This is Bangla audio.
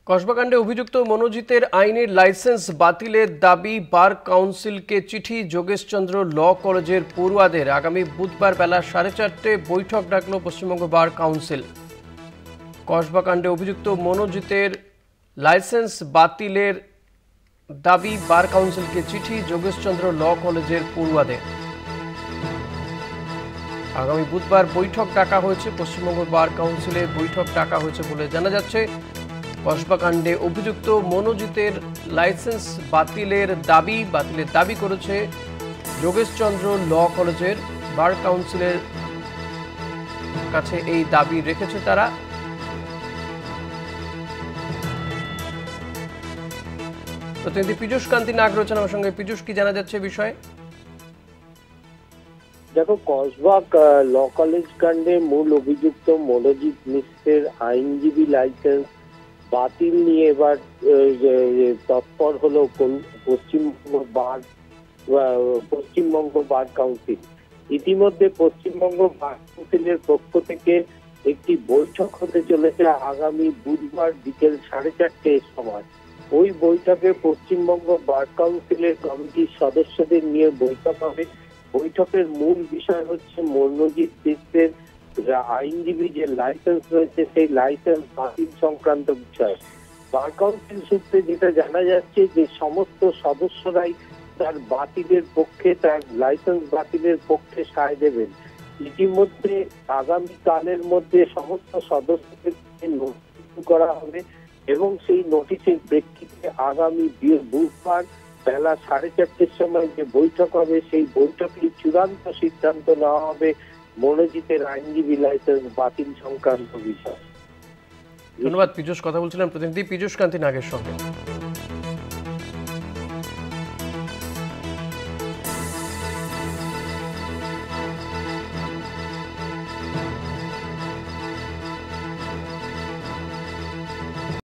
কসবাকাণ্ডে অভিযুক্ত মনোজিতের আইনের লাইসেন্স বাতিলের দাবি বার কাউন্সিলকে চিঠি। যোগেশচন্দ্র ল কলেজের পড়ুয়াদের আগামী বুধবার বেলা 4:30 বৈঠক ডাকল পশ্চিমবঙ্গ বার কাউন্সিল। কসবাকাণ্ডে অভিযুক্ত মনোজিতের লাইসেন্স বাতিলের দাবি বার কাউন্সিলকে চিঠি। যোগেশচন্দ্র ল কলেজের পড়ুয়াদের আগামী বুধবার বৈঠক ডাকা হয়েছে। পশ্চিমবঙ্গ বার কাউন্সিলে বৈঠক ডাকা হয়েছে বলে জানা যাচ্ছে। কসবাকাণ্ডে অভিযুক্ত মনোজিতের লাইসেন্স বাতিলের দাবি করেছে যোগেশচন্দ্র ল কলেজের বার কাউন্সিলের কাছে এই দাবি রেখেছে তারা। প্রতিনিধি পীযূষ কান্তি নাগ রয়েছেন আমার সঙ্গে। পীযূষ, কি জানা যাচ্ছে বিষয়ে? দেখো, কসবাক ল কলেজ কাণ্ডে মূল অভিযুক্ত মনোজিৎ মিশ্রের আইনজীবী লাইসেন্স বাতিল নিয়ে এবার তৎপর হলো পশ্চিমবঙ্গ বার কাউন্সিল। ইতিমধ্যে পশ্চিমবঙ্গ বার কাউন্সিলের পক্ষ থেকে একটি বৈঠক হতে চলেছে আগামী বুধবার বিকেল 4:30 সময়। ওই বৈঠকে পশ্চিমবঙ্গ বার কাউন্সিলের কমিটির সদস্যদের নিয়ে বৈঠক হবে। বৈঠকের মূল বিষয় হচ্ছে মনোজিৎ মিশ্রের আইনজীবী যে লাইসেন্স রয়েছে সেই লাইসেন্স বাতিল সংক্রান্ত বিষয়। বার কাউন্সিল সূত্রে যেটা জানা যাচ্ছে যে সমস্ত সদস্যরাই তার বাতিলের পক্ষে, তার লাইসেন্স বাতিলের পক্ষে সায় দেবেন। ইতিমধ্যে আগামীকালের মধ্যে সমস্ত সদস্যদের নোটিশ করা হবে এবং সেই নোটিশের প্রেক্ষিতে আগামী বুধবার বেলা 4:30 সময় যে বৈঠক হবে সেই বৈঠকে চূড়ান্ত সিদ্ধান্ত নেওয়া হবে মনোজিতের আইনজীবী লাইসেন্স বাতিল সংক্রান্ত বিষয়। ধন্যবাদ পীযূষ। কথা বলছিলেন প্রতিনিধি পীযূষ কান্তি নাগের সঙ্গে।